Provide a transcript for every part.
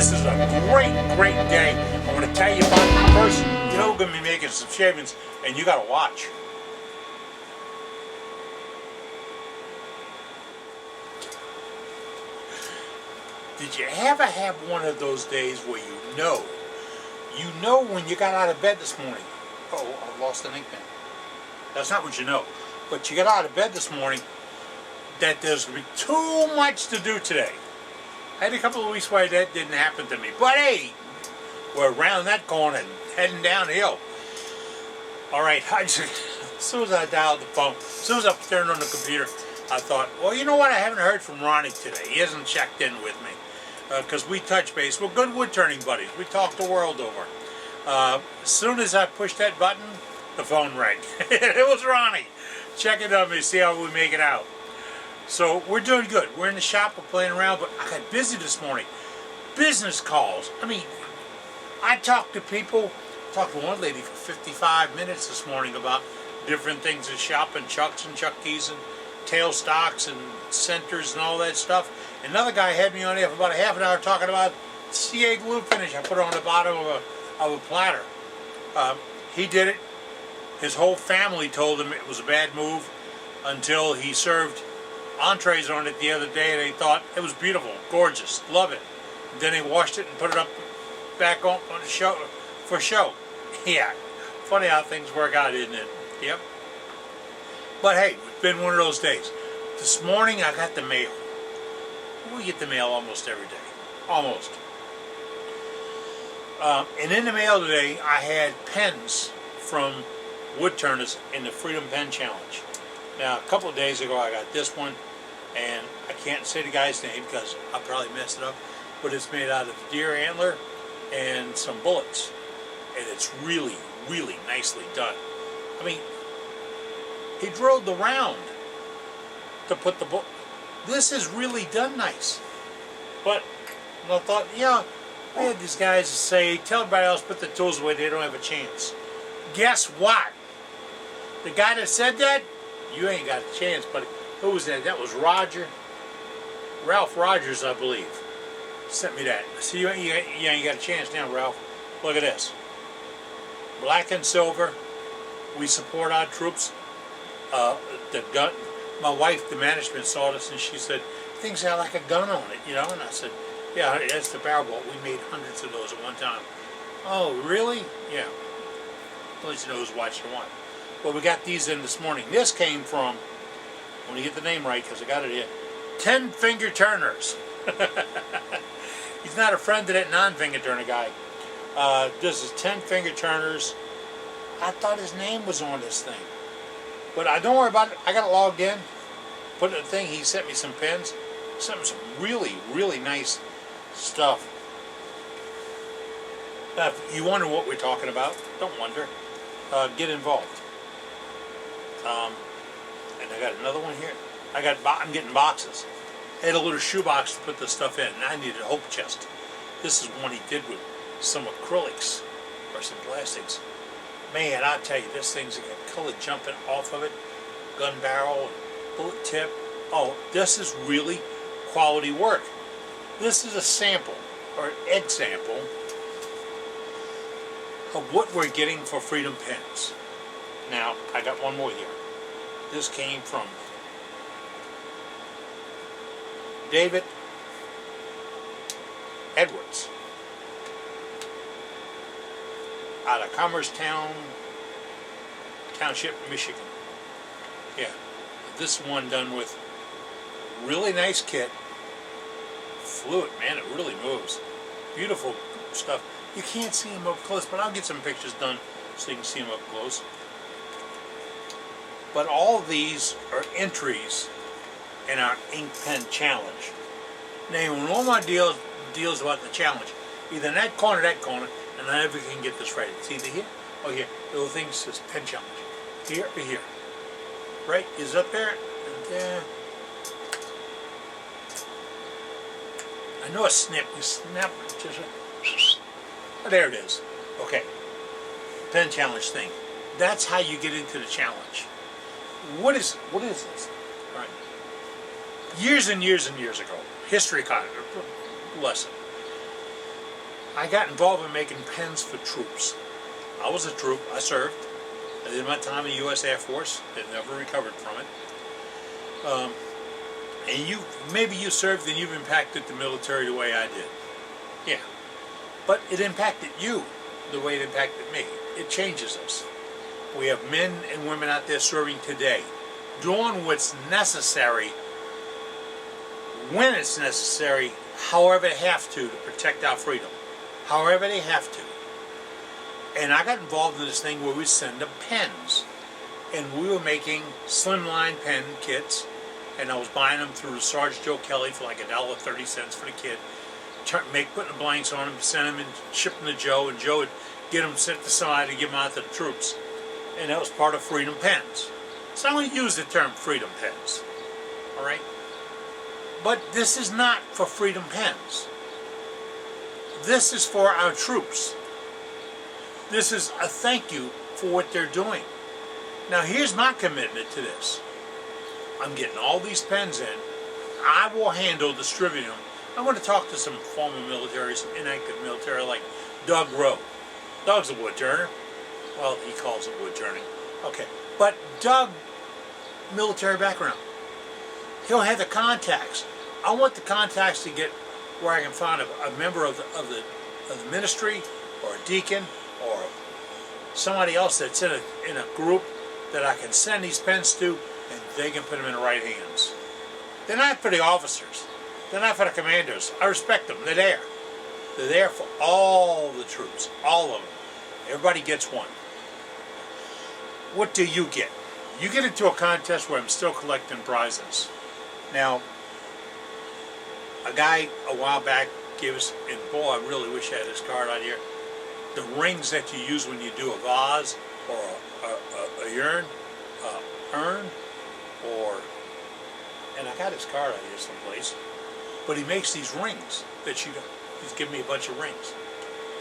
This is a great day. I want to tell you about it. First, you're going to be making some shavings, and you got to watch. Did you ever have one of those days where you know when you got out of bed this morning? Oh, I lost an ink pen. That's not what you know. But you got out of bed this morning that there's going to be too much to do today. I had a couple of weeks where that didn't happen to me. But hey, we're around that corner and heading downhill. Alright, as soon as I dialed the phone, as soon as I turned on the computer, I thought, well, you know what? I haven't heard from Ronnie today. He hasn't checked in with me. Because we touch base. We're good wood turning buddies. We talk the world over. As soon as I pushed that button, the phone rang. It was Ronnie checking on me to see how we make it out. So we're doing good. We're in the shop, we're playing around, but I got busy this morning. Business calls. I mean, I talked to people. Talked to one lady for 55 minutes this morning about different things in shop and chucks and chuckies and tailstocks and centers and all that stuff. Another guy had me on there for about a half an hour talking about CA glue finish I put on the bottom of a platter. He did it. His whole family told him it was a bad move until he served entrees on it the other day and they thought it was beautiful, gorgeous, love it. Then they washed it and put it up back on the show for show. Yeah, funny how things work out, isn't it? Yep. But hey, it's been one of those days. This morning I got the mail. We get the mail almost every day. Almost. And in the mail today, I had pens from wood turners in the Freedom Pen Challenge. Now, a couple of days ago, I got this one, and I can't say the guy's name because I'll probably mess it up, but it's made out of deer antler and some bullets. And it's really, really nicely done. I mean, he drilled the round to put the bullet. This is really done nice. But I thought, yeah, I had these guys say, tell everybody else put the tools away, they don't have a chance. Guess what? The guy that said that, you ain't got a chance, buddy. Who was that? That was Roger. Ralph Rogers, I believe. Sent me that. See, you ain't got a chance now, Ralph. Look at this. Black and silver. We support our troops. The gun. My wife, the management, saw this and she said, things have like a gun on it, you know? And I said, yeah, that's the barrel bolt. We made hundreds of those at one time. Oh, really? Yeah. At least you know who's watching what. Well, we got these in this morning. This came from, I want to get the name right because I got it here, 10 Finger Turners. He's not a friend of that non-finger turner guy. This is 10 Finger Turners. I thought his name was on this thing. But don't worry about it. I got it logged in. Put in the thing. He sent me some pens. Sent me some really, really nice stuff. Now, if you wonder what we're talking about, don't wonder. Get involved. And I got another one here. I'm getting boxes. I had a little shoebox to put this stuff in, and I needed a hope chest. This is one he did with some acrylics or some plastics. Man, I tell you, this thing's got color jumping off of it, gun barrel, bullet tip. Oh, this is really quality work. This is a sample, or an example, of what we're getting for Freedom Pens. Now, I got one more here. This came from David Edwards out of Commerce Township, Michigan. Yeah, this one done with really nice kit. Fluid, man, it really moves. Beautiful stuff. You can't see them up close, but I'll get some pictures done so you can see them up close. But all of these are entries in our ink pen challenge. Now, when all my deals about the challenge, either in that corner, and I never can get this right. It's either here or here. The little thing says pen challenge. Here or here. Right? Is up there and there. I know a snip. You snap it. Just oh, there it is. Okay. Pen challenge thing. That's how you get into the challenge. What is this? All right. Years and years and years ago, history lesson. I got involved in making pens for troops. I was a troop. I served. I did my time in the U.S. Air Force. I never recovered from it. And maybe you served and you've impacted the military the way I did. Yeah. But it impacted you the way it impacted me. It changes us. We have men and women out there serving today, doing what's necessary, when it's necessary, however they have to protect our freedom. However they have to. And I got involved in this thing where we send them pens. And we were making slimline pen kits. And I was buying them through Sarge Joe Kelly for like $1.30 for the kit. Putting the blanks on them, send them and ship them to Joe. And Joe would get them sent to somebody to give them out to the troops. And that was part of Freedom Pens. So I only use the term Freedom Pens. Alright? But this is not for Freedom Pens. This is for our troops. This is a thank you for what they're doing. Now here's my commitment to this. I'm getting all these pens in. I will handle distributing them. I want to talk to some former military, some inactive military like Doug Rowe. Doug's a wood turner. Well, he calls it wood turning. Okay. But Doug, military background. He'll have the contacts. I want the contacts to get where I can find a member of the ministry or a deacon or somebody else that's in a group that I can send these pens to, and they can put them in the right hands. They're not for the officers. They're not for the commanders. I respect them. They're there. They're there for all the troops. All of them. Everybody gets one. What do you get? You get into a contest where I'm still collecting prizes. Now, a guy a while back gave us, and boy, I really wish I had this card out here, the rings that you use when you do a vase or a urn, or, and I got his card out here someplace, but he makes these rings that he's giving me a bunch of rings.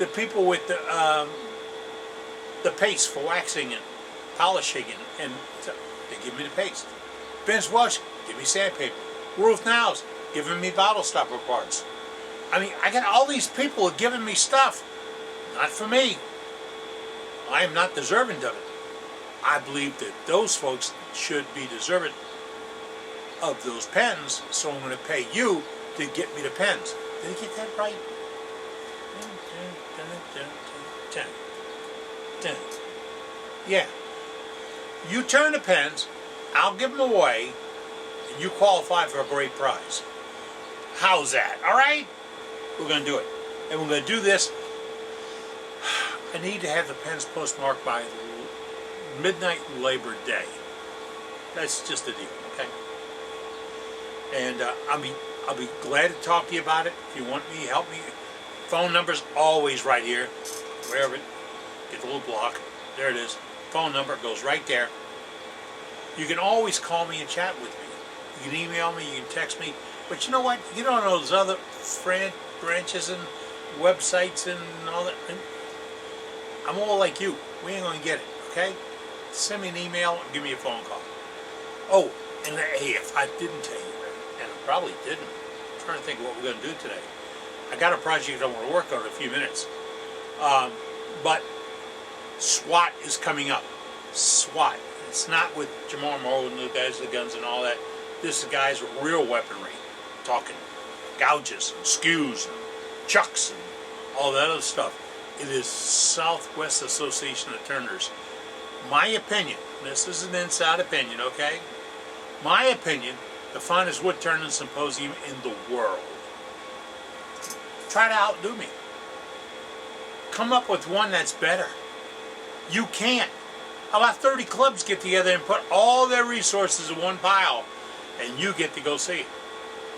The people with the paste for waxing and polishing, and they give me the paste. Vince Welch, give me sandpaper. Ruth Niles, giving me bottle stopper parts. I mean, I got all these people giving me stuff. Not for me. I am not deserving of it. I believe that those folks should be deserving of those pens, so I'm going to pay you to get me the pens. Did I get that right? Yeah. You turn the pens, I'll give them away, and you qualify for a great prize. How's that? All right? We're going to do it. And we're going to do this. I need to have the pens postmarked by midnight Labor Day. That's just a deal, okay? And I'll be glad to talk to you about it. If you want me, help me. Phone number's always right here. Wherever it, get the little block. There it is. Phone number goes right there. You can always call me and chat with me. You can email me, you can text me. But you know what? You don't know those other branches and websites and all that. I'm all like you. We ain't going to get it, okay? Send me an email and give me a phone call. Oh, and hey, if I didn't tell you, and I probably didn't, I'm trying to think of what we're going to do today. I got a project I want to work on in a few minutes. But SWAT is coming up. SWAT. It's not with Jamar Moore and the guys with the guns and all that. This is guys with real weaponry. Talking gouges and skews and chucks and all that other stuff. It is Southwest Association of Turners. My opinion, this is an inside opinion, okay? My opinion, the finest wood turning symposium in the world. Try to outdo me. Come up with one that's better. You can't. How about 30 clubs get together and put all their resources in one pile, and you get to go see it?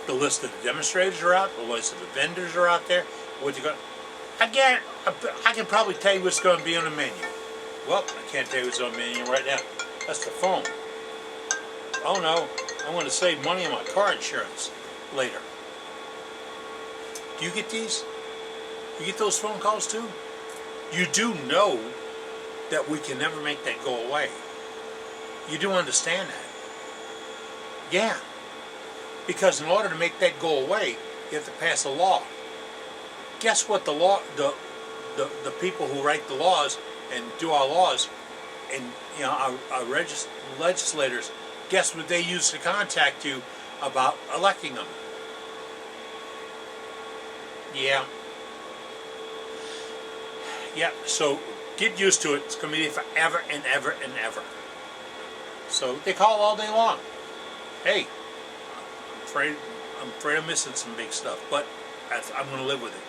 The list of the demonstrators are out. The list of the vendors are out there. What you got? I can probably tell you what's going to be on the menu. Well, I can't tell you what's on the menu right now. That's the phone. Oh no, I want to save money on my car insurance later. Do you get these? You get those phone calls too? You do know that we can never make that go away. You do understand that. Yeah. Because in order to make that go away, you have to pass a law. guess what the people who write the laws and do our laws, and our legislators, guess what they use to contact you about electing them? Yeah. Yeah, so get used to it. It's going to be forever and ever and ever. So they call all day long. Hey, I'm afraid I'm missing some big stuff, but I'm going to live with it.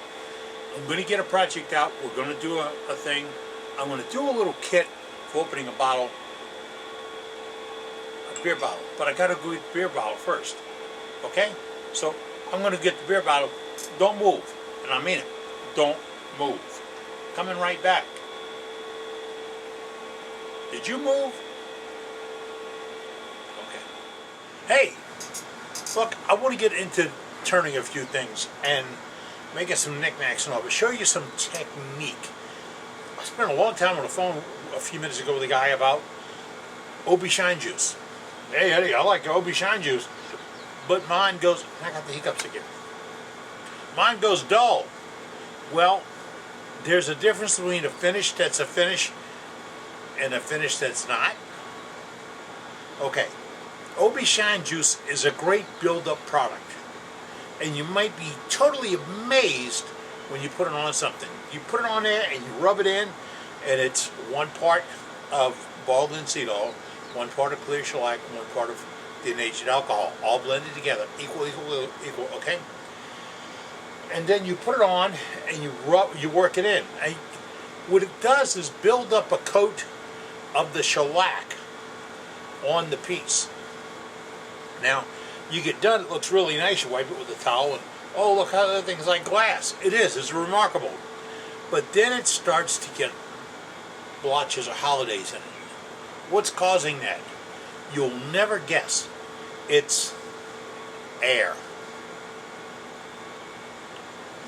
I'm going to get a project out. We're going to do a thing. I'm going to do a little kit for opening a beer bottle. But I got to go get the beer bottle first. Okay? So I'm going to get the beer bottle. Don't move. And I mean it. Don't move. Coming right back. Did you move? Okay. Hey, look, I want to get into turning a few things and making some knickknacks and all, but show you some technique. I spent a long time on the phone a few minutes ago with a guy about OB Shine Juice. Hey, Eddie, I like OB Shine Juice, but mine goes, I got the hiccups again. Mine goes dull. Well, there's a difference between a finish that's a finish and a finish that's not. Okay, OB Shine Juice is a great build-up product. And you might be totally amazed when you put it on something. You put it on there and you rub it in, and it's 1 part of boiled linseed oil, 1 part of clear shellac, 1 part of denatured alcohol, all blended together, equal, okay? And then you put it on and you work it in. And what it does is build up a coat of the shellac on the piece. Now, you get done, it looks really nice. You wipe it with a towel, and oh, look how that thing's like glass. It is. It's remarkable. But then it starts to get blotches or holidays in it. What's causing that? You'll never guess. It's air.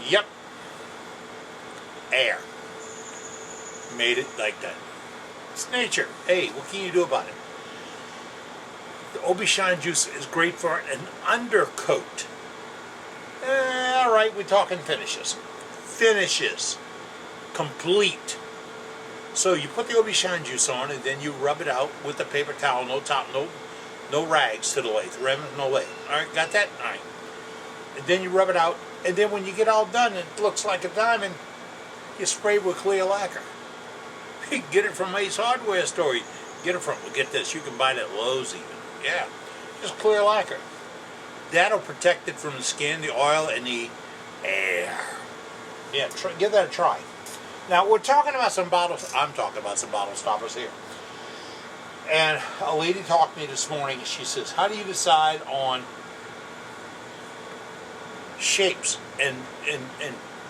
Yep. Air. Made it like that. It's nature. Hey, what can you do about it? The OB Shine Juice is great for an undercoat. Alright, we're talking finishes. Finishes. Complete. So you put the OB Shine Juice on, and then you rub it out with a paper towel, no rags to the lathe. No lathe. Alright, got that? Alright. And then you rub it out, and then when you get all done, it looks like a diamond, you spray with clear lacquer. You can get it from Ace Hardware store. Get this, you can buy it at Lowe's even. Yeah, just clear lacquer. That'll protect it from the skin, the oil, and the air. Yeah, give that a try. Now, we're talking about some bottles. I'm talking about some bottle stoppers here. And a lady talked to me this morning. She says, how do you decide on shapes and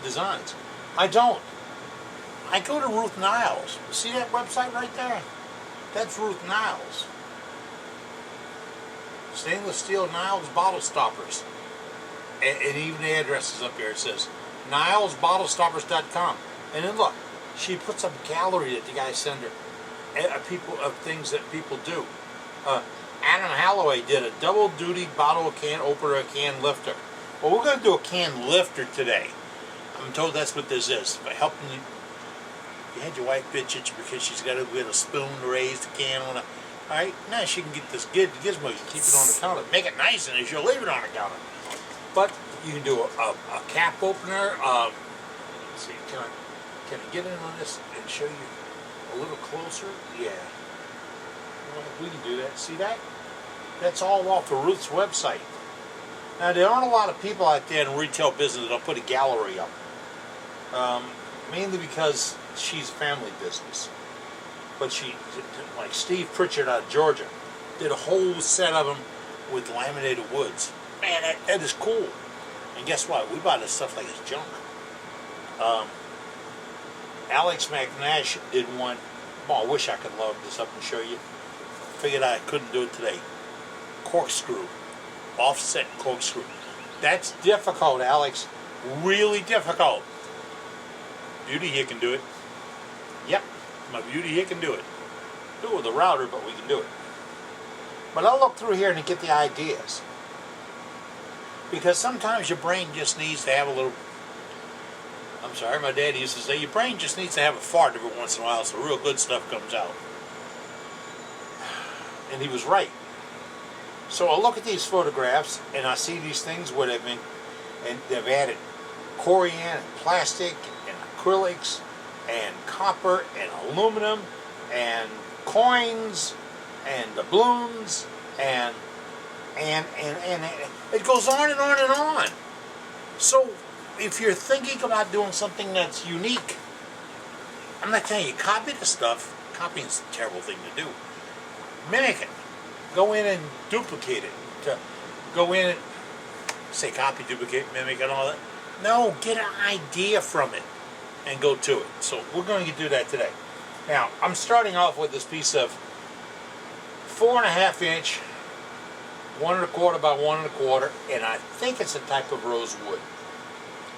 designs? I don't. I go to Ruth Niles. See that website right there? That's Ruth Niles. Stainless steel Niles bottle stoppers. And even the address is up here. It says NilesBottlestoppers.com. And then look, she puts up a gallery that the guys send her of things that people do. Adam Holloway did a double duty bottle, can opener, a can lifter. Well, we're going to do a can lifter today. I'm told that's what this is. By helping you. You had your wife bitch itch because she's got to get a spoon to raise the can on a. Alright, now she can get this gizmo. You keep it on the counter. Make it nice, and she'll leave it on the counter. But you can do a cap opener. Let's see, can I get in on this and show you a little closer? Yeah. Well, we can do that. See that? That's all off of Ruth's website. Now, there aren't a lot of people out there in retail business that'll put a gallery up. Mainly because she's a family business. But she, like Steve Pritchard out of Georgia, did a whole set of them with laminated woods. Man, that is cool. And guess what? We buy this stuff like it's junk. Alex McNash did one. Oh, I wish I could load this up and show you. Figured I couldn't do it today. Corkscrew. Offset corkscrew. That's difficult, Alex. Really difficult. Beauty here can do it. Yep. My beauty here can do it. Do it with a router, but we can do it. But I'll look through here and get the ideas. Because sometimes your brain just needs to have a little I'm sorry, my dad used to say, your brain just needs to have a fart every once in a while so real good stuff comes out. And he was right. So I look at these photographs and I see these things where they've added corian and plastic and acrylics and copper and aluminum and coins and doubloons and it goes on and on and on. So if you're thinking about doing something that's unique, I'm not telling you copy the stuff. Copying is a terrible thing to do. Mimic it. Go in and duplicate it. Go in and say copy, duplicate, mimic, and all that. No, get an idea from it and go to it. So we're going to do that today. Now, I'm starting off with this piece of 4.5 inch, 1 1/4 by 1 1/4, and I think it's a type of rosewood,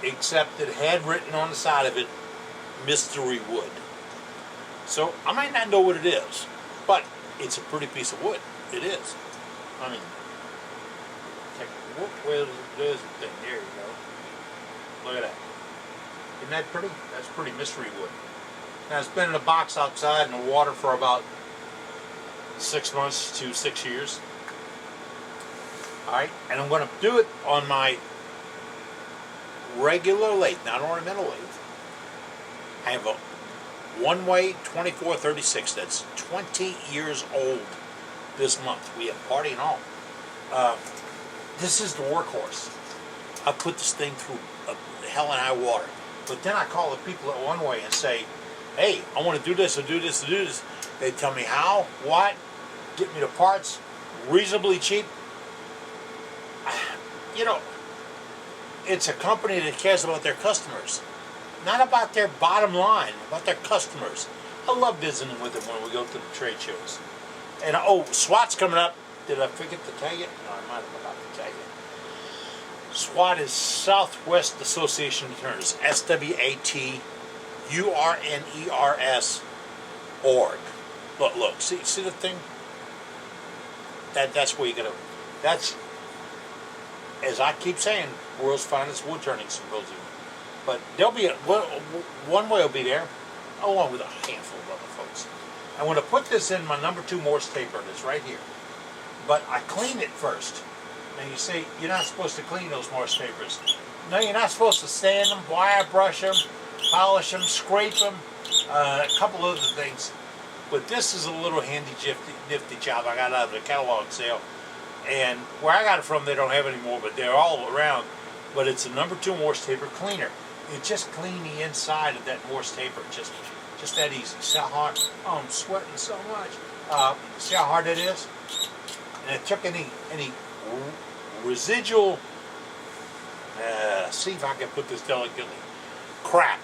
except it had written on the side of it, mystery wood. So I might not know what it is, but it's a pretty piece of wood. It is. I mean, where's the thing? There you go. Look at that. Isn't that pretty? That's pretty mystery wood. Now, it's been in a box outside in the water for about 6 months to 6 years. Alright, and I'm going to do it on my regular lathe, not ornamental lathe. I have a one-way 2436 that's 20 years old this month. We have party and all. This is the workhorse. I put this thing through hell and high water. But then I call the people at One Way and say, hey, I want to do this or do this or do this. They tell me how, what, get me the parts, reasonably cheap. You know, it's a company that cares about their customers, not about their bottom line, about their customers. I love visiting with them when we go to the trade shows. And oh, SWAT's coming up. Did I forget to tell you? No, I might have forgot to tell you. SWAT is Southwest Association of Turners. SWATURNERS.org. Look, see the thing? That's where you're gonna. That's, as I keep saying, world's finest wood turning symposium. But there'll be One Way will be there, along with a handful of other folks. I'm going to put this in my number 2 Morse taper that's right here. But I clean it first. Now you say you're not supposed to clean those Morse tapers. No, you're not supposed to sand them, wire brush them, polish them, scrape them, a couple other things. But this is a little handy nifty job I got out of the catalog sale. And where I got it from, they don't have it anymore, but they're all around. But it's a number 2 Morse taper cleaner. It just clean the inside of that Morse taper, just that easy. See how hard? Oh, I'm sweating so much. See how hard it is? And it took any residual, see if I can put this delicately, crap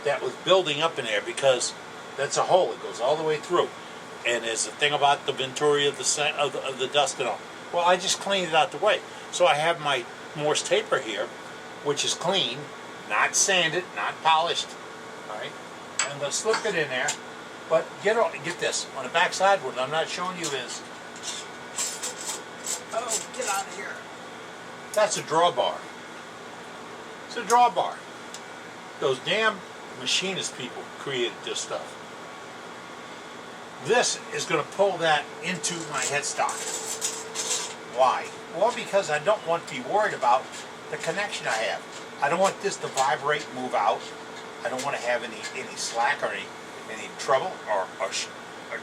that was building up in there, because that's a hole. It goes all the way through. And there's a thing about the venturi of the dust and all. Well, I just cleaned it out the way. So I have my Morse taper here, which is clean, not sanded, not polished. All right, I'm going to slip it in there. But get this on the back side. What I'm not showing you is, oh, get out of here. That's a drawbar. It's a drawbar. Those damn machinist people created this stuff. This is going to pull that into my headstock. Why? Well, because I don't want to be worried about the connection I have. I don't want this to vibrate, move out. I don't want to have any slack or any trouble or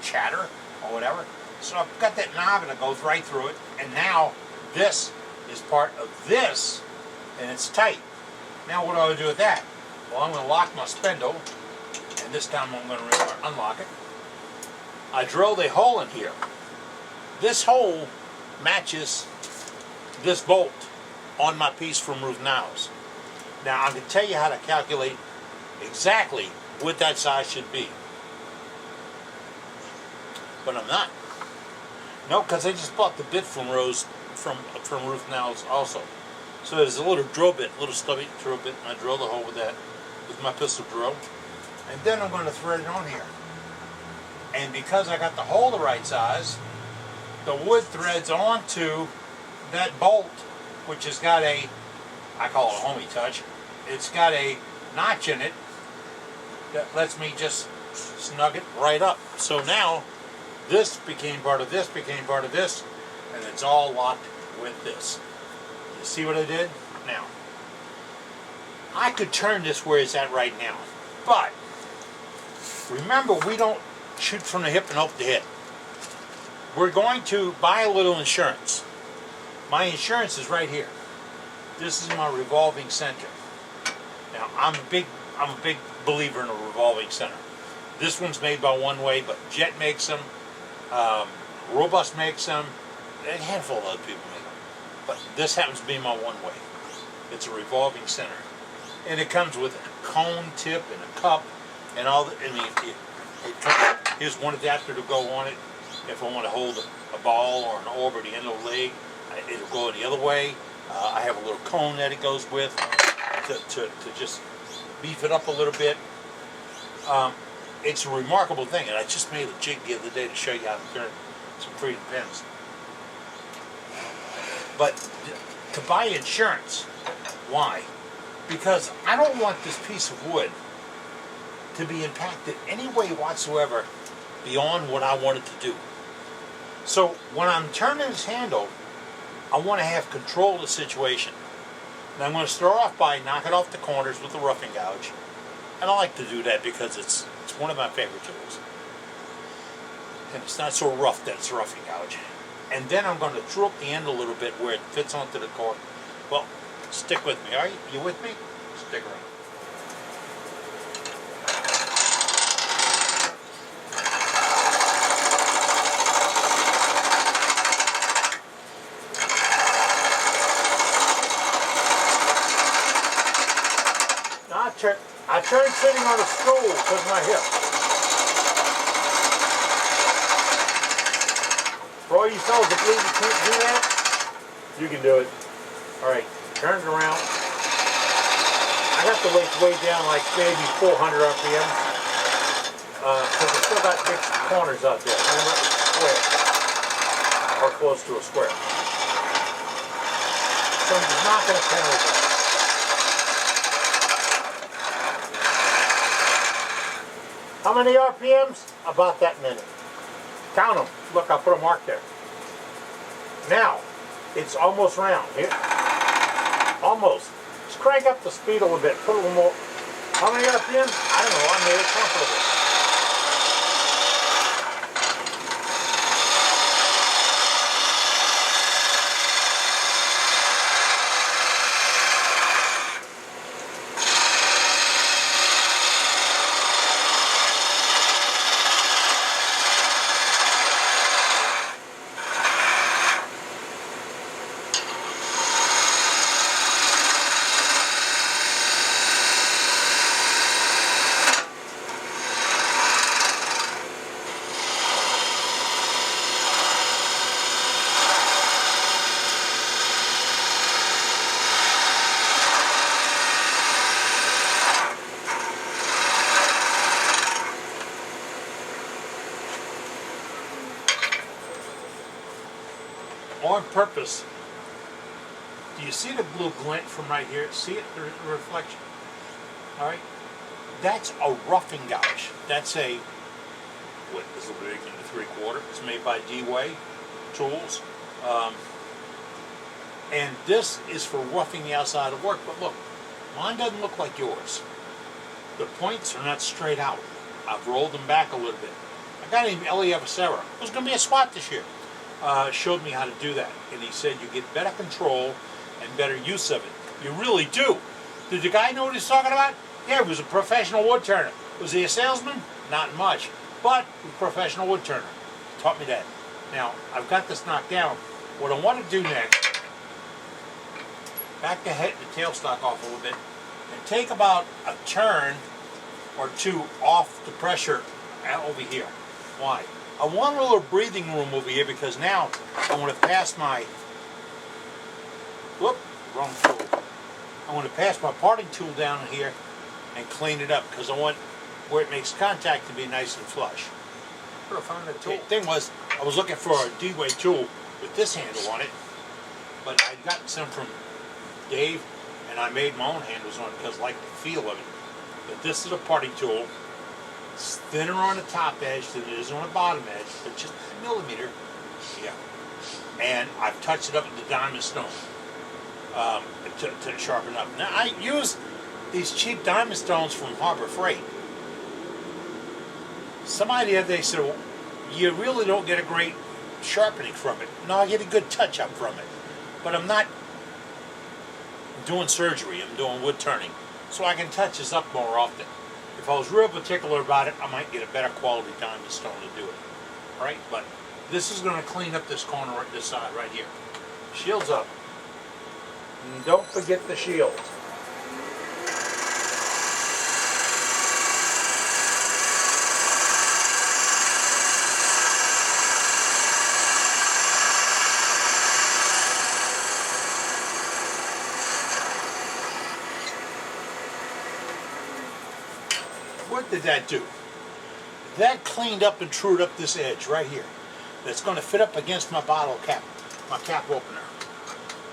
chatter or whatever. So I've got that knob and it goes right through it. And now this is part of this, and it's tight. Now what do I do with that? Well, I'm going to lock my spindle, and this time I'm going to unlock it. I drilled a hole in here. This hole matches this bolt on my piece from Ruth Niles. Now I can tell you how to calculate exactly what that size should be, but I'm not. No, because I just bought the bit from Ruth Niles also. So there's a little drill bit, little stubby drill bit, and I drill the hole with that, with my pistol drill, and then I'm going to thread it on here. And because I got the hole the right size, the wood threads onto that bolt, which has got I call it a homie touch. it's got a notch in it that lets me just snug it right up. So now this became part of this, and it's all locked with this. You see what I did? Now, I could turn this where it's at right now, but remember, we don't shoot from the hip and hope to hit. We're going to buy a little insurance. My insurance is right here. This is my revolving center. Now, I'm a big believer in a revolving center. This one's made by One Way, but Jet makes them. Robust makes them. A handful of other people make them. But this happens to be my One Way. It's a revolving center. And it comes with a cone tip and a cup and all the, I mean, here's one adapter to go on it. If I want to hold a ball or an orb or the end of the leg, it'll go the other way. I have a little cone that it goes with to just beef it up a little bit. It's a remarkable thing, and I just made a jig the other day to show you how to turn some Freedom pins. But to buy insurance, why? Because I don't want this piece of wood to be impacted any way whatsoever beyond what I want it to do. So when I'm turning this handle, I want to have control of the situation. And I'm going to start off by knocking off the corners with the roughing gouge. And I like to do that because it's one of my favorite tools. And it's not so rough that it's roughing gouge. And then I'm going to true up the end a little bit where it fits onto the cord. Well, stick with me, all right? You with me? Stick around. I turned sitting on a stool because of my hip. For all you fellas that believe you can't do that, you can do it. All right, turn it around. I have to weigh down like maybe 400 RPM because I still got big corners out there. Remember, it's square or close to a square. So I'm just not going to penalize. How many RPMs? About that many. Count them. Look, I'll put a mark there. Now, it's almost round. Here. Almost. Let's crank up the speed a little bit. Put a little more. How many RPMs? I don't know. I'm really comfortable. On purpose. Do you see the blue glint from right here? See it, the reflection? All right. That's a roughing gouge. That's a, what is a big into 3/4. It's made by D-Way Tools. And this is for roughing the outside of work. But look, mine doesn't look like yours. The points are not straight out. I've rolled them back a little bit. I got an Ellie Avacera. It was going to be a SWAT this year. Showed me how to do that, and he said you get better control and better use of it. You really do. Did the guy know what he's talking about? Yeah, he was a professional wood turner. Was he a salesman? Not much, but he was a professional wood turner. Taught me that. Now, I've got this knocked down. What I want to do next, back the head, the tailstock off a little bit, and take about a turn or two off the pressure over here. Why? I want a little breathing room over here because now I want to pass my, whoop, wrong tool. I want to pass my parting tool down here and clean it up because I want where it makes contact to be nice and flush. Where did I find that tool? The thing was, I was looking for a D-Way tool with this handle on it, but I'd gotten some from Dave, and I made my own handles on it because I like the feel of it. But this is a parting tool. It's thinner on the top edge than it is on the bottom edge, but just a millimeter. Yeah. And I've touched it up with the diamond stone to sharpen up. Now I use these cheap diamond stones from Harbor Freight. Somebody the other day said, well, you really don't get a great sharpening from it. No, I get a good touch up from it. But I'm not doing surgery, I'm doing wood turning. So I can touch this up more often. If I was real particular about it, I might get a better quality diamond stone to do it. Right? But this is going to clean up this corner, this side right here. Shield's up. And don't forget the shield. What did that do? That cleaned up and trued up this edge right here. That's going to fit up against my bottle cap, my cap opener.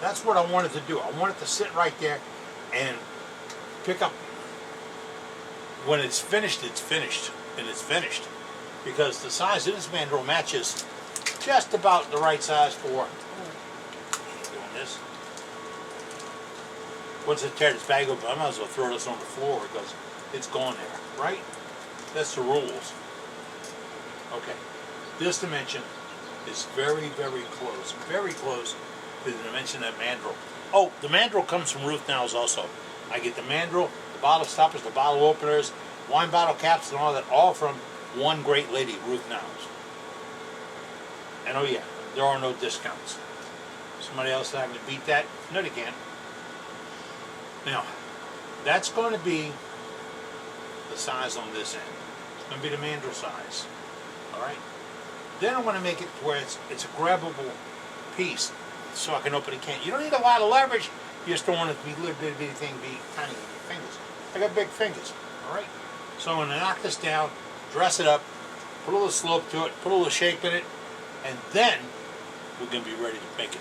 That's what I wanted to do. I wanted to sit right there and pick up. When it's finished, it's finished. And it's finished. Because the size of this mandrel matches just about the right size for doing this. Once I tear this bag open, I might as well throw this on the floor because it's going there, right? That's the rules. Okay. This dimension is very, very close to the dimension of that mandrel. Oh, the mandrel comes from Ruth Now's also. I get the mandrel, the bottle stoppers, the bottle openers, wine bottle caps, and all that, all from one great lady, Ruth Now's. And oh yeah, there are no discounts. Somebody else having to beat that? No, they can't. Now, that's going to be the size on this end. It's going to be the mandrel size. Alright? Then I want to make it to where it's a grabbable piece so I can open a can. You don't need a lot of leverage. You just don't want it to be a little bitty thing, be tiny with your fingers. I got big fingers. Alright? So I'm going to knock this down, dress it up, put a little slope to it, put a little shape in it, and then we're going to be ready to make it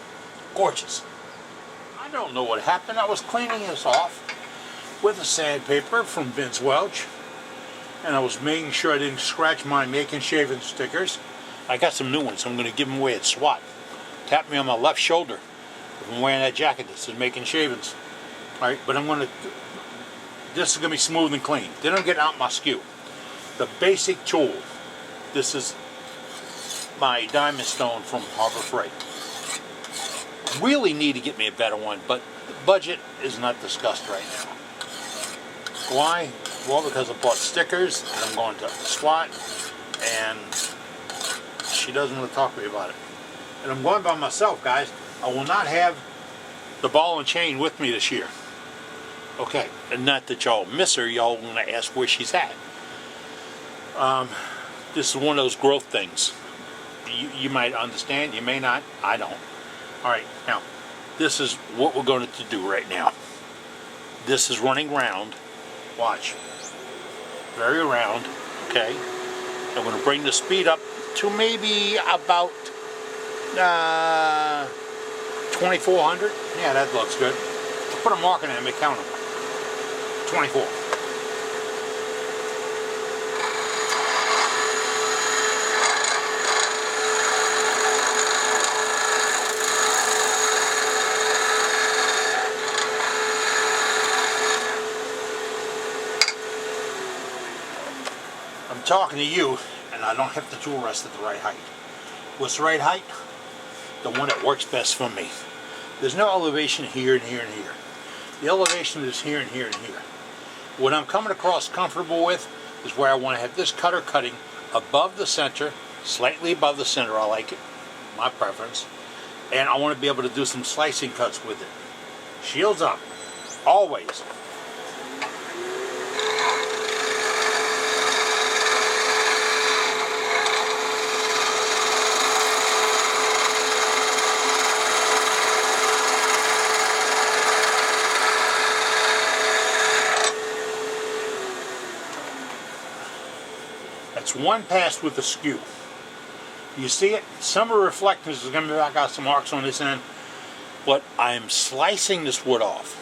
gorgeous. I don't know what happened. I was cleaning this off with a sandpaper from Vince Welch, and I was making sure I didn't scratch my Making Shaving stickers. I got some new ones. I'm going to give them away at SWAT. Tap me on my left shoulder if I'm wearing that jacket that says Making Shavings. Alright, but I'm going to, this is going to be smooth and clean. Then I'm getting out my skew. The basic tool. This is my diamond stone from Harbor Freight. Really need to get me a better one, but the budget is not discussed right now. Why? Well, because I bought stickers and I'm going to SWAT, and she doesn't want to talk to me about it. And I'm going by myself, guys. I will not have the ball and chain with me this year. Okay, and not that y'all miss her, y'all want to ask where she's at. This is one of those growth things. You might understand, you may not, I don't. Alright, now, this is what we're going to do right now. This is running round. Watch. Very round, okay? I'm going to bring the speed up to maybe about 2400. Yeah, that looks good. I'll put a mark in it and make count them. 24. I'm talking to you, and I don't have the tool rest at the right height. What's the right height? The one that works best for me. There's no elevation here and here and here. The elevation is here and here and here. What I'm coming across comfortable with is where I want to have this cutter cutting above the center, slightly above the center, I like it, my preference. And I want to be able to do some slicing cuts with it. Shields up, always. That's one pass with the skew. You see it? Some of the reflectors is going to be, I got some marks on this end, but I'm slicing this wood off.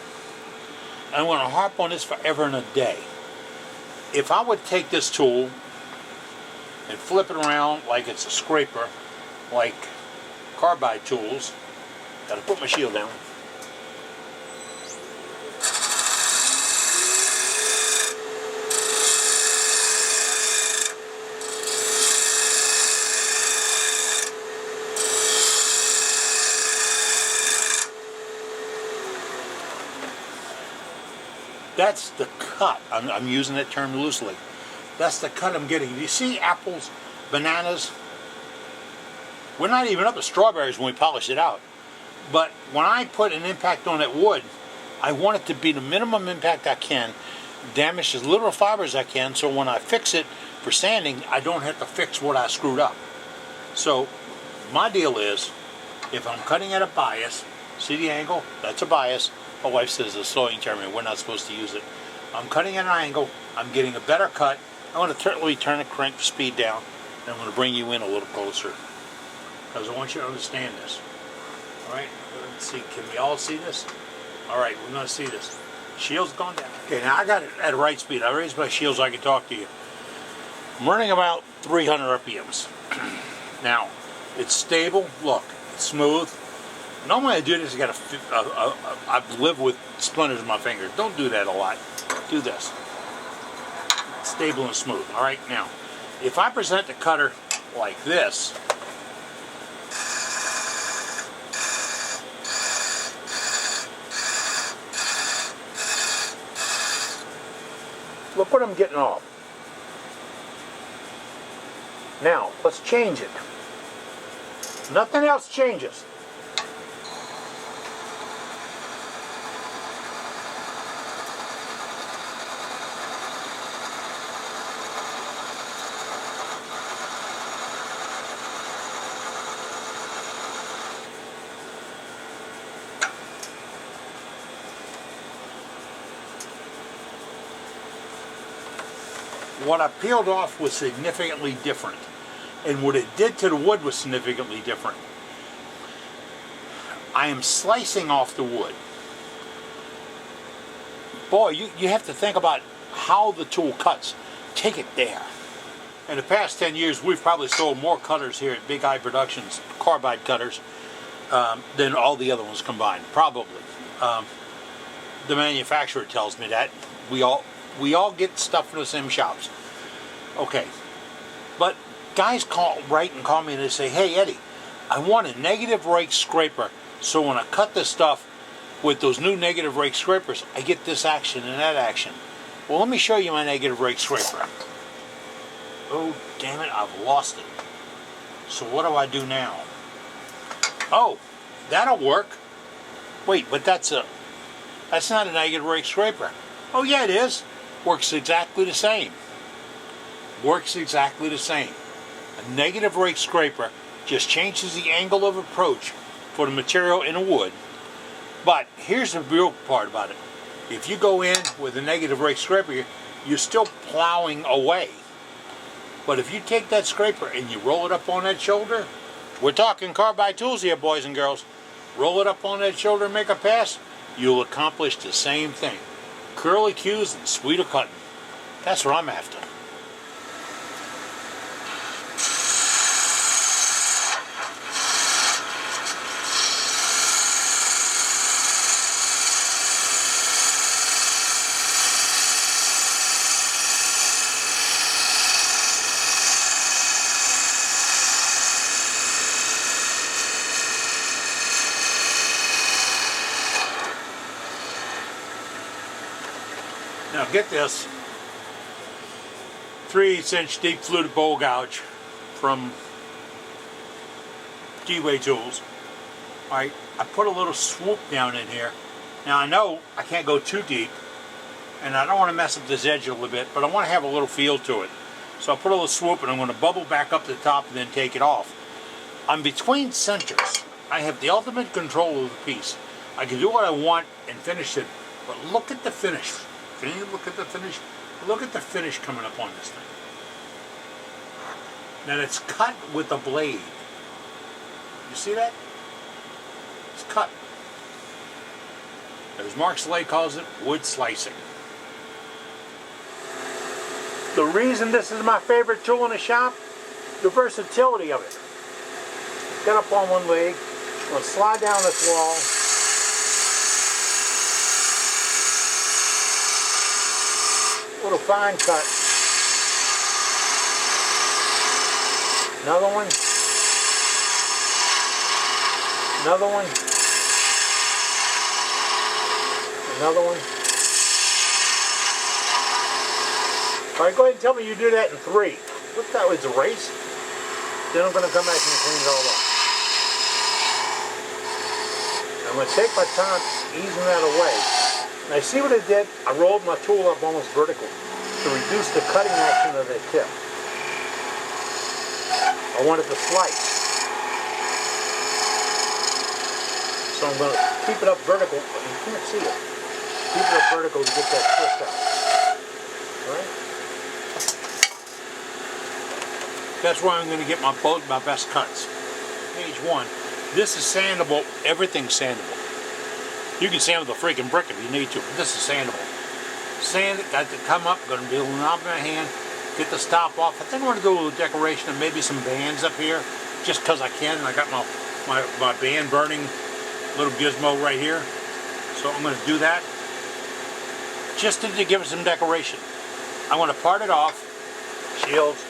I'm going to harp on this forever and a day. If I would take this tool and flip it around like it's a scraper, like carbide tools, got to put my shield down. That's the cut. I'm using that term loosely. That's the cut I'm getting. Do you see apples, bananas? We're not even up to strawberries when we polish it out. But when I put an impact on that wood, I want it to be the minimum impact I can, damage as little fiber as I can, so when I fix it for sanding, I don't have to fix what I screwed up. So my deal is, if I'm cutting at a bias, see the angle? That's a bias. My wife says it's a sewing term and we're not supposed to use it. I'm cutting at an angle, I'm getting a better cut. I'm going to turn the crank speed down, and I'm going to bring you in a little closer, because I want you to understand this. Alright, let's see, can we all see this? Alright, we're going to see this. Shield's gone down. Okay, now I got it at the right speed. I raised my shield so I can talk to you. I'm running about 300 RPMs. Now, it's stable, look, it's smooth. Normally I do this, I live with splinters in my fingers. Don't do that a lot. Do this. Stable and smooth. Alright, now, if I present the cutter like this, look what I'm getting off. Now, let's change it. Nothing else changes. What I peeled off was significantly different, and what it did to the wood was significantly different. I am slicing off the wood. Boy, you have to think about how the tool cuts. Take it there. In the past 10 years, we've probably sold more cutters here at Big Eye Productions, carbide cutters, than all the other ones combined. Probably. The manufacturer tells me that. We all get stuff from the same shops. Okay. But guys write and call me and they say, hey Eddie, I want a negative rake scraper, so when I cut this stuff with those new negative rake scrapers, I get this action and that action. Well, let me show you my negative rake scraper. Oh, damn it, I've lost it. So what do I do now? Oh, that'll work. Wait, but that's not a negative rake scraper. Oh yeah, it is. Works exactly the same. Works exactly the same. A negative rake scraper just changes the angle of approach for the material in a wood. But here's the real part about it. If you go in with a negative rake scraper, you're still plowing away. But if you take that scraper and you roll it up on that shoulder, we're talking carbide tools here, boys and girls. Roll it up on that shoulder and make a pass, you'll accomplish the same thing. Curly cues and sweeter cutting. That's what I'm after. Now get this, 3/8" deep fluted bowl gouge from G-Way Tools. Alright, I put a little swoop down in here. Now I know I can't go too deep, and I don't want to mess up this edge a little bit, but I want to have a little feel to it. So I'll put a little swoop and I'm going to bubble back up to the top and then take it off. I'm between centers. I have the ultimate control of the piece. I can do what I want and finish it, but look at the finish. Can you look at the finish? Look at the finish coming up on this thing. Now it's cut with a blade. You see that? It's cut. As Mark Slay calls it, wood slicing. The reason this is my favorite tool in the shop, the versatility of it. Get up on one leg, I'm going to slide down this wall. Little fine cut. Another one. Another one. Another one. All right, go ahead and tell me you do that in 3. What that was, a race? Then I'm going to come back and clean it all up. I'm going to take my time easing that away. Now see what I did? I rolled my tool up almost vertical to reduce the cutting action of the tip. I want it to slice. So I'm going to keep it up vertical, but you can't see it. Keep it up vertical to get that twist out. Alright? That's where I'm going to get my best cuts. Page 1. This is sandable. Everything's sandable. You can sand with a freaking brick if you need to, but this is sandable. Sand it, got to come up, going to be a little knob in my hand, get the stop off. I think I want to do a little decoration and maybe some bands up here, just because I can. I got my band burning little gizmo right here. So I'm going to do that, just to give it some decoration. I want to part it off, shields.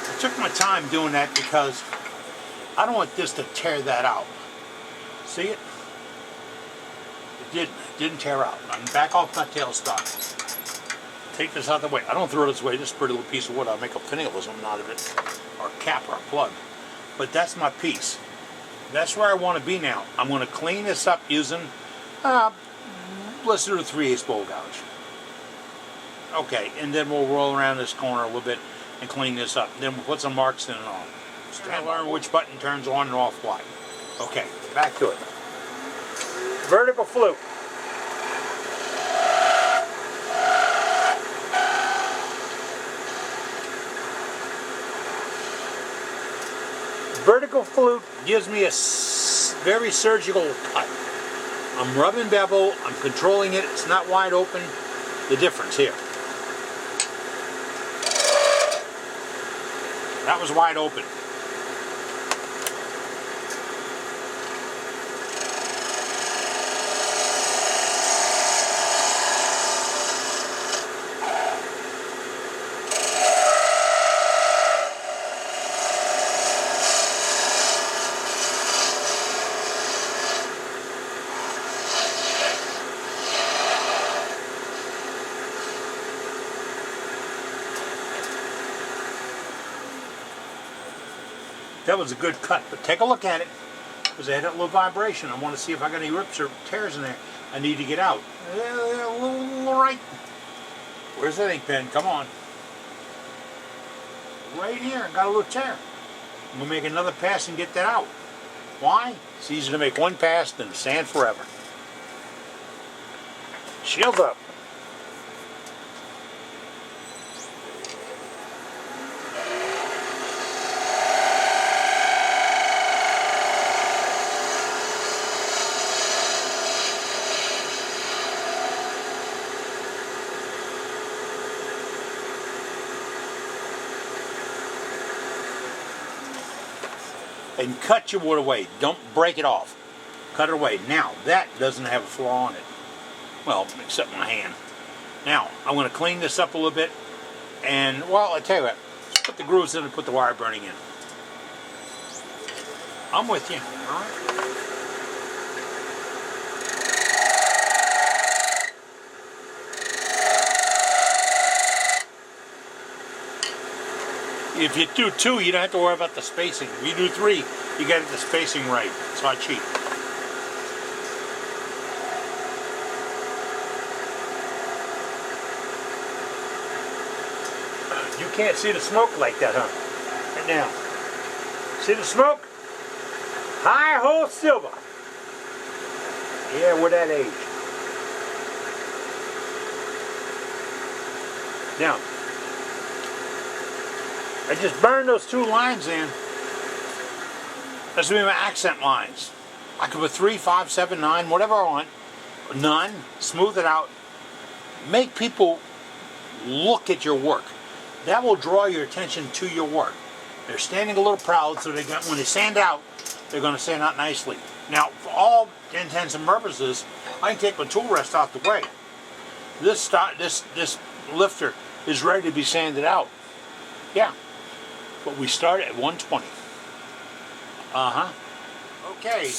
I took my time doing that because I don't want this to tear that out. See it? It didn't tear out. I'm back off my tailstock. Take this out of the way. I don't throw this away. This pretty little piece of wood, I'll make a finial or something out of it. Or a cap or a plug. But that's my piece. That's where I want to be now. I'm going to clean this up using, let's do a 3/8 bowl gouge. Okay, and then we'll roll around this corner a little bit and clean this up. Then we'll put some marks in it on. Stand learn which button turns on and off what. Okay, back to it. Vertical flute. Vertical flute gives me a very surgical cut. I'm rubbing bevel, I'm controlling it, it's not wide open. The difference here. That was wide open. That was a good cut, but take a look at it, because I had a little vibration. I want to see if I got any rips or tears in there I need to get out. All right. Where's that ink pen? Come on. Right here, I got a little tear. I'm going to make another pass and get that out. Why? It's easier to make one pass than sand forever. Shield up. And cut your wood away. Don't break it off. Cut it away. Now, that doesn't have a flaw on it. Well, except my hand. Now, I'm going to clean this up a little bit. And, well, I tell you what. Let's put the grooves in and put the wire burning in. I'm with you. All right. If you do 2, you don't have to worry about the spacing. If you do 3, you get the spacing right. It's not cheap. You can't see the smoke like that, huh? Right now. See the smoke? High hole silver. Yeah, we're that age. Now, I just burned those 2 lines in. That's going to be my accent lines. I could put 3, 5, 7, 9, whatever I want. None. Smooth it out. Make people look at your work. That will draw your attention to your work. They're standing a little proud, so when they stand out, they're going to stand out nicely. Now, for all intents and purposes, I can take my tool rest out the way. This lifter is ready to be sanded out. Yeah, but we start at 120. Okay,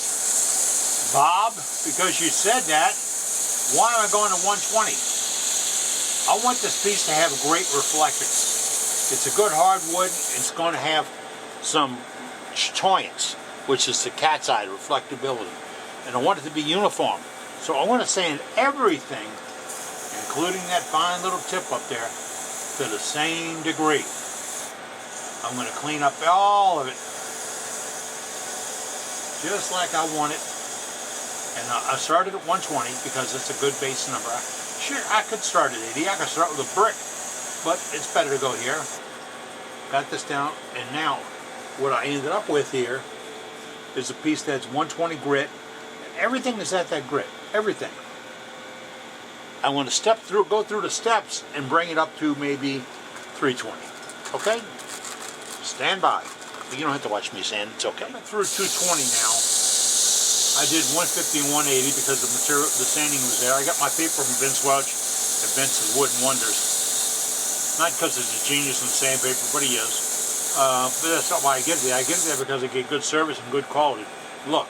Bob, because you said that, why am I going to 120? I want this piece to have great reflectance. It's a good hardwood. It's going to have some toyance, which is the cat's eye reflectability. And I want it to be uniform. So I want to sand everything, including that fine little tip up there, to the same degree. I'm going to clean up all of it, just like I want it. And I started at 120 because it's a good base number. Sure, I could start at 80. I could start with a brick, but it's better to go here. Got this down, and now what I ended up with here is a piece that's 120 grit. Everything is at that grit. Everything. I want to go through the steps and bring it up to maybe 320. Okay? Stand by. You don't have to watch me sand. It's okay. I'm through 220 now. I did 150 and 180 because the sanding was there. I got my paper from Vince Welch at Vince's Wood and Wonders. Not because he's a genius in sandpaper, but he is. But that's not why I get it there. I get it there because I get good service and good quality. Look,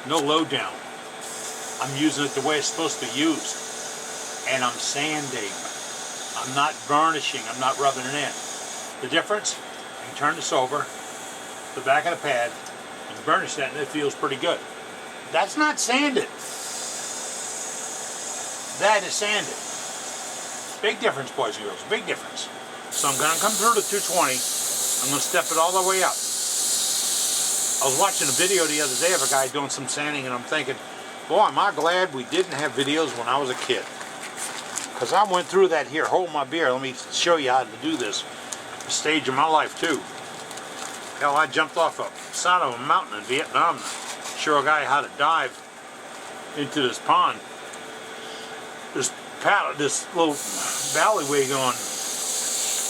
no load down. I'm using it the way it's supposed to be used. And I'm sanding. I'm not burnishing. I'm not rubbing it in. The difference, I can turn this over, the back of the pad, and burnish that, and it feels pretty good. That's not sanded. That is sanded. Big difference, boys and girls. Big difference. So I'm going to come through to 220. I'm going to step it all the way up. I was watching a video the other day of a guy doing some sanding, and I'm thinking, boy, am I glad we didn't have videos when I was a kid. Because I went through that here. Hold my beer. Let me show you how to do this. A stage of my life, too. Hell, I jumped off the side of a mountain in Vietnam. Show a guy how to dive into this pond. This little valleyway going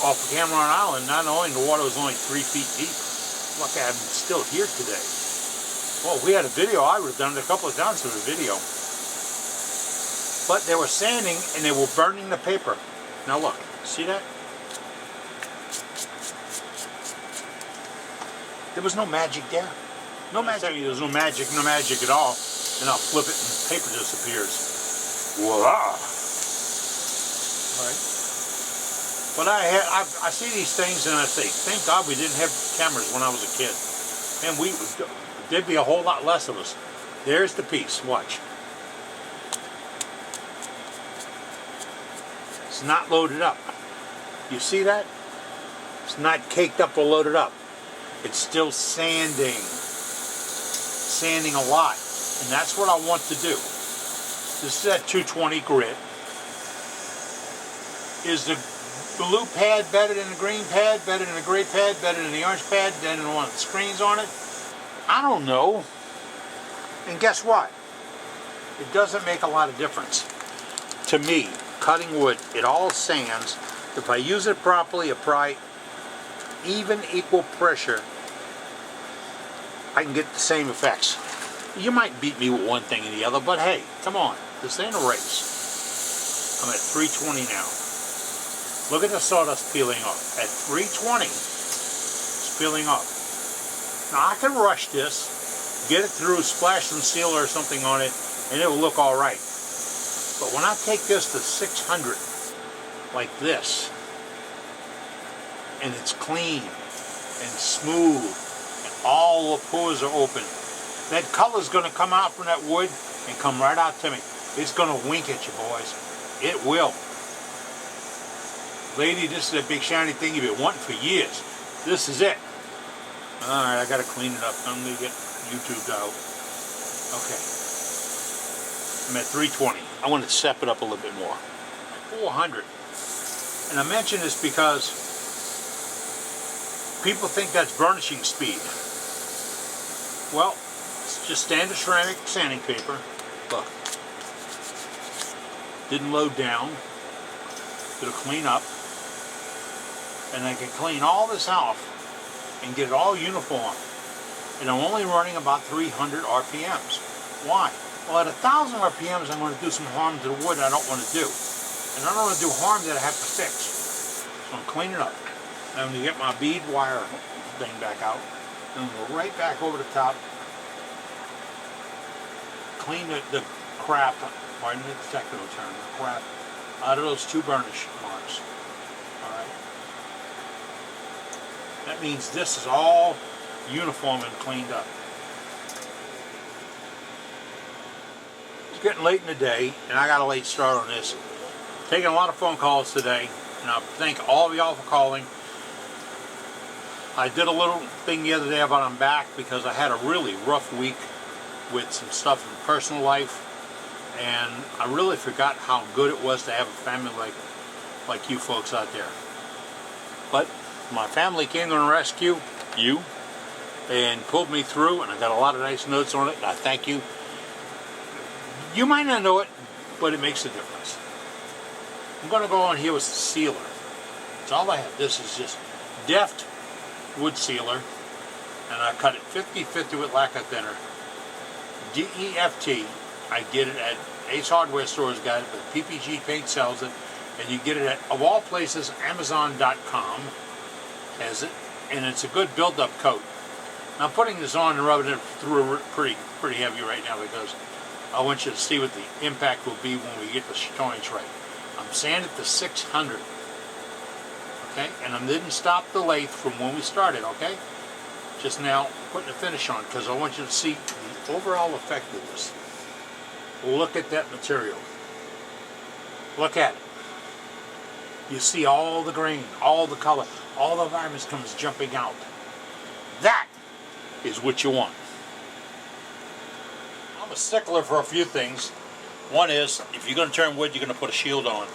off of Cameron Island. Not only the water was only 3 feet deep. Look, I'm still here today. Well, if we had a video, I would have done it a couple of times for the video. But they were sanding and they were burning the paper. Now look, see that? There was no magic there. No magic. There's no magic at all. And I'll flip it and the paper disappears. Voila! Right. But I see these things and I say, thank God we didn't have cameras when I was a kid. And there'd be a whole lot less of us. There's the piece. Watch. It's not loaded up. You see that? It's not caked up or loaded up. It's still sanding. Sanding a lot. And that's what I want to do. This is that 220 grit. Is the blue pad better than the green pad? Better than the gray pad? Better than the orange pad? Better than the one with the screens on it? I don't know. And guess what? It doesn't make a lot of difference. To me, cutting wood, it all sands. If I use it properly, apply even equal pressure, I can get the same effects. You might beat me with one thing or the other, but hey, come on. This ain't a race. I'm at 320 now. Look at the sawdust peeling off. At 320, it's peeling off. Now I can rush this, get it through, splash some sealer or something on it, and it will look all right. But when I take this to 600, like this, and it's clean and smooth, and all the pores are open, that color's going to come out from that wood and come right out to me. It's going to wink at you, boys. It will. Lady, this is a big shiny thing you've been wanting for years. This is it. Alright, I gotta clean it up. I'm gonna get YouTube out. Okay. I'm at 320. I want to step it up a little bit more. 400. And I mention this because people think that's burnishing speed. Well, it's just standard ceramic sanding paper. Look. Didn't load down. It'll clean up. And I can clean all this off and get it all uniform. And I'm only running about 300 RPMs. Why? Well, at 1,000 RPMs, I'm going to do some harm to the wood I don't want to do. And I don't want to do harm that I have to fix. So I'm cleaning it up. I'm going to get my bead wire thing back out. And I'm going to go right back over the top. Clean the crap, pardon the technical term, the crap out of those two burnish marks. Alright? That means this is all uniform and cleaned up. It's getting late in the day, and I got a late start on this. Taking a lot of phone calls today, and I thank all of y'all for calling. I did a little thing the other day about I'm back because I had a really rough week with some stuff in personal life, and I really forgot how good it was to have a family like you folks out there. But my family came to the rescue, you, and pulled me through, and I got a lot of nice notes on it, and I thank you. You might not know it, but it makes a difference. I'm going to go on here with the sealer. That's all I have. This is just Deft wood sealer, and I cut it 50-50 with lacquer thinner. DEFT. I get it at Ace Hardware Stores, got it, but PPG Paint sells it, and you get it at, of all places, Amazon.com has it, and it's a good build-up coat. Now I'm putting this on and rubbing it through pretty heavy right now because I want you to see what the impact will be when we get the joints right. I'm sanding to 600, okay, and I didn't stop the lathe from when we started, okay? Just now putting the finish on because I want you to see the overall effect of this. Look at that material. Look at it. You see all the grain, all the color, all the varnish comes jumping out. That is what you want. I'm a stickler for a few things. One is, if you're going to turn wood, you're going to put a shield on.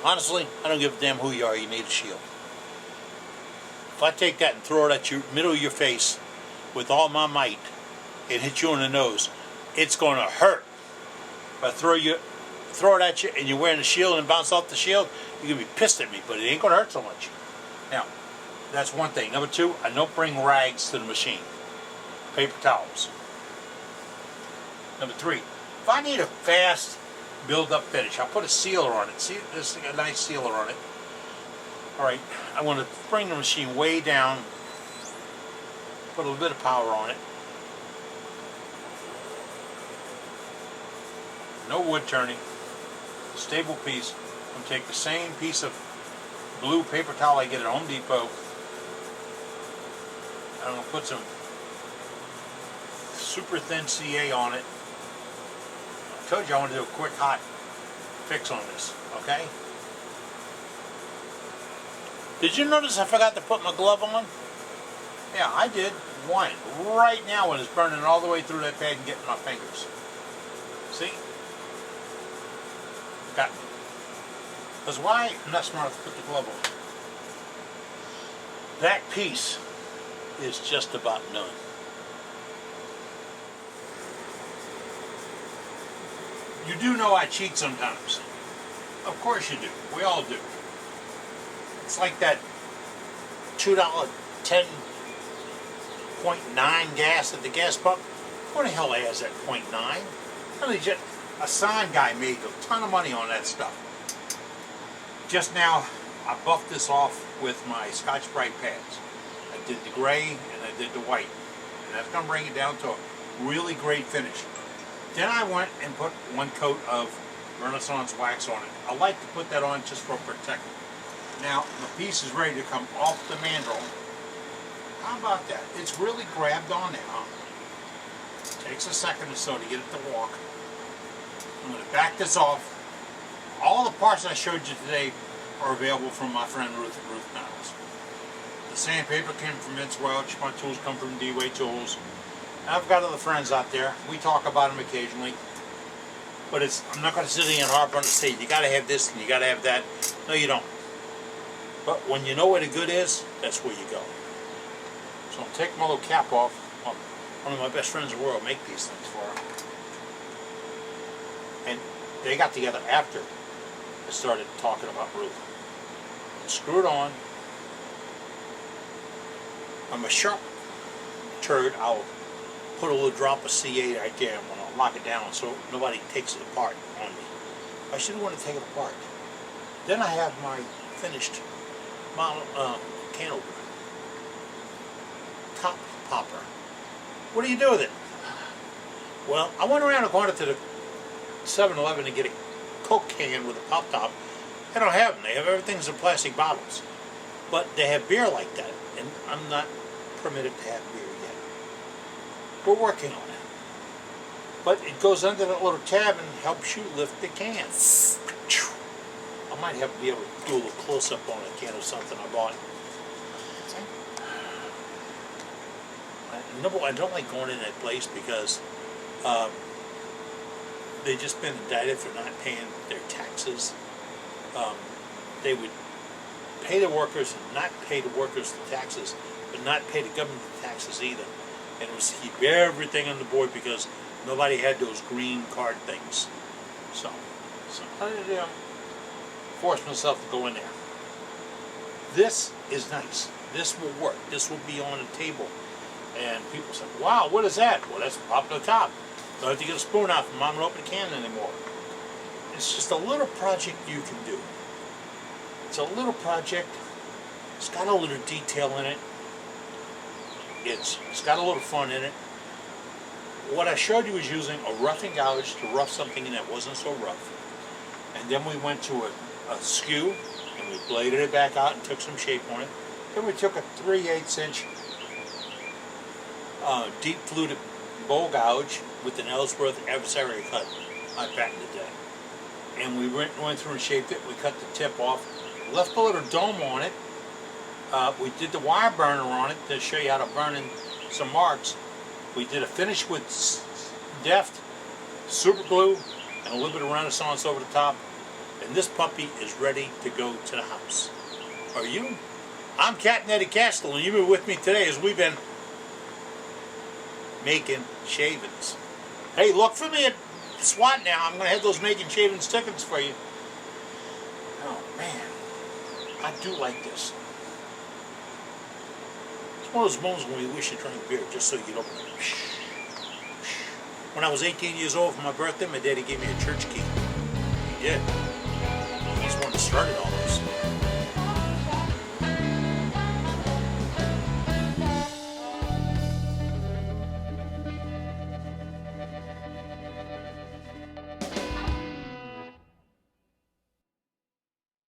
Honestly, I don't give a damn who you are, you need a shield. If I take that and throw it at your middle of your face with all my might and hit you in the nose, it's going to hurt. If I throw it at you and you're wearing a shield and bounce off the shield, you're going to be pissed at me, but it ain't going to hurt so much. Now, that's one thing. Number two, I don't bring rags to the machine. Paper towels. Number three, if I need a fast build-up finish, I'll put a sealer on it. See, there's a nice sealer on it. Alright, I want to bring the machine way down, put a little bit of power on it. No wood turning. Stable piece. I'm going to take the same piece of blue paper towel I get at Home Depot. I'm going to put some super thin CA on it. I told you I want to do a quick hot fix on this, okay? Did you notice I forgot to put my glove on? Yeah, I did. One. Right now when it's burning all the way through that pad and getting my fingers. See? Got me. Because why? I'm not smart enough to put the glove on. That piece is just about done. You do know I cheat sometimes. Of course you do. We all do. It's like that $2 10.9 gas at the gas pump. Who the hell has that 0.9? Really, just a sign guy made a ton of money on that stuff. Just now, I buffed this off with my Scotch-Brite pads. I did the gray and I did the white. And that's going to bring it down to a really great finish. Then I went and put one coat of Renaissance wax on it. I like to put that on just for protection. Now, the piece is ready to come off the mandrel. How about that? It's really grabbed on now. Takes a second or so to get it to walk. I'm going to back this off. All the parts I showed you today are available from my friend Ruth at Ruth Panels. The sandpaper came from Vince Welch. My tools come from D-Way Tools. And I've got other friends out there. We talk about them occasionally. But I'm not going to sit here and harp on and say, you got to have this and you got to have that. No, you don't. But when you know where the good is, that's where you go. So I'll take my little cap off. One of my best friends in the world make these things for her. And they got together after I started talking about Ruth. And screw it on. I'm a sharp turd. I'll put a little drop of C8 right there and I'll lock it down so nobody takes it apart on me. I shouldn't want to take it apart. Then I have my finished model can opener. TopPopper. What do you do with it? Well, I went around and gone to the 7-Eleven to get a Coke can with a pop top. They don't have them. They have everything's in plastic bottles. But they have beer like that, and I'm not permitted to have beer yet. We're working on it. But it goes under that little tab and helps you lift the can. I might have to be able to do a little close-up on a can of something I bought. Number one, I don't like going in that place because they've just been indicted for not paying their taxes. They would pay the workers and not pay the workers the taxes, but not pay the government the taxes either. And it was to keep everything on the board because nobody had those green card things. So I did force myself to go in there. This is nice. This will work. This will be on the table. And people say, wow, what is that? Well, that's popping the top. Don't have to get a spoon out from mom and open the can anymore. It's just a little project you can do. It's a little project. It's got a little detail in it. It's got a little fun in it. What I showed you was using a roughing gouge to rough something in that wasn't so rough. And then we went to a skew and we bladed it back out and took some shape on it. Then we took a 3/8 inch deep fluted bowl gouge with an Ellsworth adversary cut. I patented that. And we went through and shaped it. We cut the tip off. Left a little dome on it. We did the wire burner on it to show you how to burn in some marks. We did a finish with Deft, super glue, and a little bit of Renaissance over the top. And this puppy is ready to go to the house. Are you? I'm Cat and Eddie Castle, and you've been with me today as we've been making shavings. Hey, look for me at SWAT now. I'm going to have those making shavings tickets for you. Oh, man. I do like this. It's one of those moments when you wish you drank beer just so you don't. When I was 18 years old for my birthday, my daddy gave me a church key. He did. He's the one that started all this.